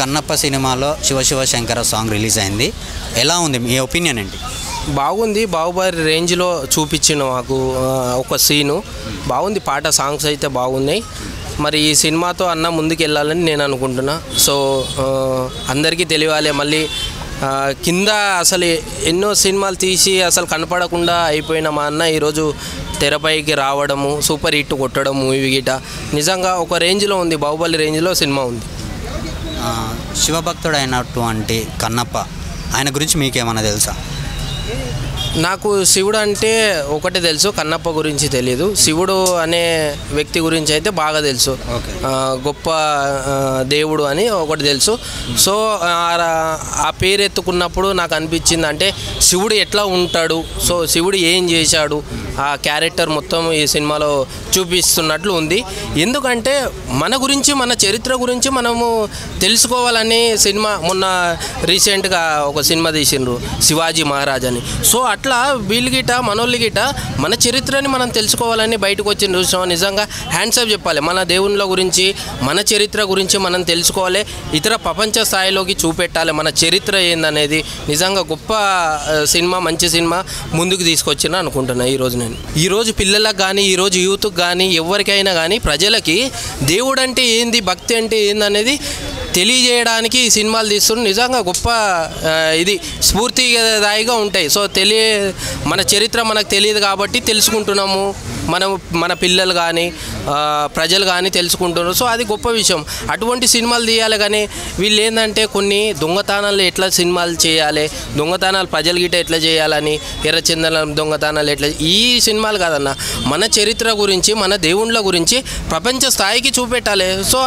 కన్నప్ప సినిమాలో Shiva Shiva Shankara song release అయింది. ఎలా ఉంది మీ ఒపీనియన్ ఏంటి? బాగుంది. బాహుబలి రేంజ్లో చూపించిన మాకు ఒక సీను బాగుంది. పాట సాంగ్స్ అయితే బాగున్నాయి. మరి ఈ సినిమాతో అన్న ముందుకు వెళ్ళాలని నేను అనుకుంటున్నా. సో అందరికీ తెలియాలి. మళ్ళీ కింద అసలు ఎన్నో సినిమాలు తీసి అసలు కనపడకుండా అయిపోయిన మా అన్న ఈరోజు తెరపైకి రావడము, సూపర్ హిట్ కొట్టడం మూవీ గిట నిజంగా ఒక రేంజ్లో ఉంది. బాహుబలి రేంజ్లో సినిమా ఉంది. శివభక్తుడు అయినటువంటి కన్నప్ప ఆయన గురించి మీకేమన్నా తెలుసా? నాకు శివుడు అంటే ఒకటే తెలుసు, కన్నప్ప గురించి తెలియదు. శివుడు అనే వ్యక్తి గురించి అయితే బాగా తెలుసు. గొప్ప దేవుడు అని ఒకటి తెలుసు. సో ఆ పేరు ఎత్తుకున్నప్పుడు నాకు అనిపించింది అంటే శివుడు ఎట్లా ఉంటాడు, సో శివుడు ఏం చేశాడు, ఆ క్యారెక్టర్ మొత్తం ఈ సినిమాలో చూపిస్తున్నట్లు ఉంది. ఎందుకంటే మన గురించి, మన చరిత్ర గురించి మనము తెలుసుకోవాలని సినిమా మొన్న రీసెంట్గా ఒక సినిమా తీసిండ్రు శివాజీ మహారాజ్ అని. సో అట్లా వీళ్ళు గిట మనోళ్ళు గిట మన చరిత్రని మనం తెలుసుకోవాలని బయటకు వచ్చిన చూసాం. నిజంగా హ్యాండ్సప్ చెప్పాలి. మన దేవుళ్ళ గురించి, మన చరిత్ర గురించి మనం తెలుసుకోవాలి, ఇతర ప్రపంచ స్థాయిలోకి చూపెట్టాలి మన చరిత్ర ఏందనేది. నిజంగా గొప్ప సినిమా, మంచి సినిమా ముందుకు తీసుకొచ్చిన అనుకుంటున్నా. ఈరోజు పిల్లలకు కానీ, ఈరోజు యూత్కి కానీ, ఎవరికైనా కానీ ప్రజలకి దేవుడు అంటే ఏంది, భక్తి అంటే ఏందనేది తెలియజేయడానికి ఈ సినిమాలు తీస్తున్నారు. నిజంగా గొప్ప ఇది స్ఫూర్తిదాయిగా ఉంటాయి. సో మన చరిత్ర మనకు తెలియదు కాబట్టి తెలుసుకుంటున్నాము. మన పిల్లలు కానీ ప్రజలు కానీ తెలుసుకుంటున్నారు. సో అది గొప్ప విషయం. అటువంటి సినిమాలు తీయాలి. కానీ వీళ్ళు ఏంటంటే కొన్ని దొంగతనాలు ఎట్లా సినిమాలు చేయాలి, దొంగతనాలు ప్రజల గిట్ట ఎట్లా చేయాలని, ఎర్రచందనం దొంగతనాలు ఎట్లా, ఈ సినిమాలు కాదన్న మన చరిత్ర గురించి, మన దేవుళ్ళ గురించి ప్రపంచ స్థాయికి చూపెట్టాలి. సో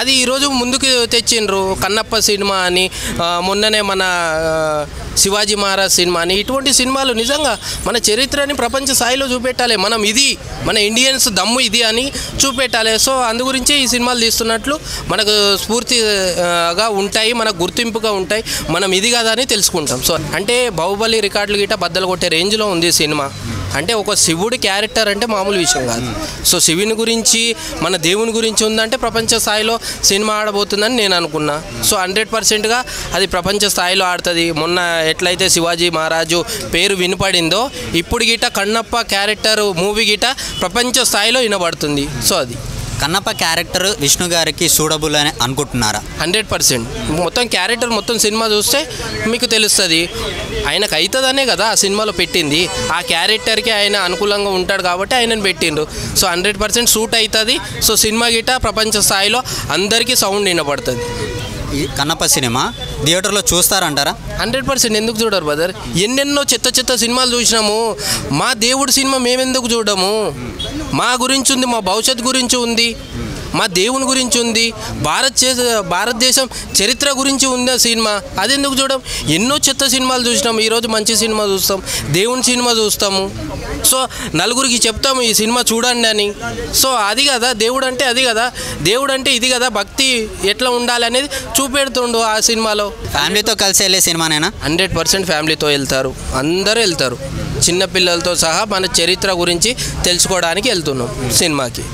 అది ఈరోజు ముందుకు తెచ్చిండ్రు. కన్నప్ప సినిమా అని, మొన్ననే మన శివాజీ మహారాజ్ సినిమా అని, ఇటువంటి సినిమాలు నిజంగా మన చరిత్రని ప్రపంచ స్థాయిలో చూపెట్టాలి. మన ఇండియన్స్ దమ్ము ఇది అని చూపెట్టాలి. సో అందు గురించే ఈ సినిమాలు తీస్తున్నట్లు మనకు స్ఫూర్తిగా ఉంటాయి, మనకు గుర్తింపుగా ఉంటాయి. మనం ఇది కదా అని తెలుసుకుంటాం. సో అంటే బాహుబలి రికార్డులు గిట్ట బద్దలు కొట్టే రేంజ్లో ఉంది సినిమా. అంటే ఒక శివుడి క్యారెక్టర్ అంటే మామూలు విషయం కాదు. సో శివుని గురించి, మన దేవుని గురించి ఉందంటే ప్రపంచ స్థాయిలో సినిమా ఆడబోతుందని నేను అనుకున్నా. సో 100%గా అది ప్రపంచ స్థాయిలో ఆడుతుంది. మొన్న ఎట్లయితే శివాజీ మహారాజు పేరు వినపడిందో, ఇప్పుడు గిట కన్నప్ప క్యారెక్టర్ మూవీ గిట ప్రపంచ స్థాయిలో వినబడుతుంది. సో అది కన్నప్ప క్యారెక్టర్ విష్ణు గారికి సూటబుల్ అని అనుకుంటున్నారా? 100%. మొత్తం క్యారెక్టర్ మొత్తం సినిమా చూస్తే మీకు తెలుస్తుంది. ఆయనకు అవుతుందనే కదా ఆ సినిమాలో పెట్టింది. ఆ క్యారెక్టర్కి ఆయన అనుకూలంగా ఉంటాడు కాబట్టి ఆయనను పెట్టిండ్రు. సో 100% సూట్ అవుతుంది. సో సినిమా గిట ప్రపంచ స్థాయిలో అందరికీ సౌండ్ వినపడుతుంది. ఈ కన్నప్ప సినిమా థియేటర్లో చూస్తారంటారా? 100%. ఎందుకు చూడరు బ్రదర్? ఎన్నెన్నో చెత్త సినిమాలు చూసినాము. మా దేవుడి సినిమా మేమెందుకు చూడము? మా గురించి ఉంది, మా భవిష్యత్తు గురించి ఉంది, మా దేవుని గురించి ఉంది, భారతదేశం చరిత్ర గురించి ఉంది సినిమా. అదెందుకు చూడం? ఎన్నో చెత్త సినిమాలు చూసినాము. ఈరోజు మంచి సినిమా చూస్తాం, దేవుని సినిమా చూస్తాము. సో నలుగురికి చెప్తాము ఈ సినిమా చూడండి అని. సో అది కదా దేవుడు అంటే, అది కదా దేవుడు అంటే, ఇది కదా భక్తి ఎట్లా ఉండాలి అనేది చూపెడుతుండు ఆ సినిమాలో. ఫ్యామిలీతో కలిసి వెళ్ళే సినిమానేనా? 100% ఫ్యామిలీతో వెళ్తారు, అందరూ వెళ్తారు. చిన్నపిల్లలతో సహా మన చరిత్ర గురించి తెలుసుకోవడానికి వెళ్తున్నాం సినిమాకి.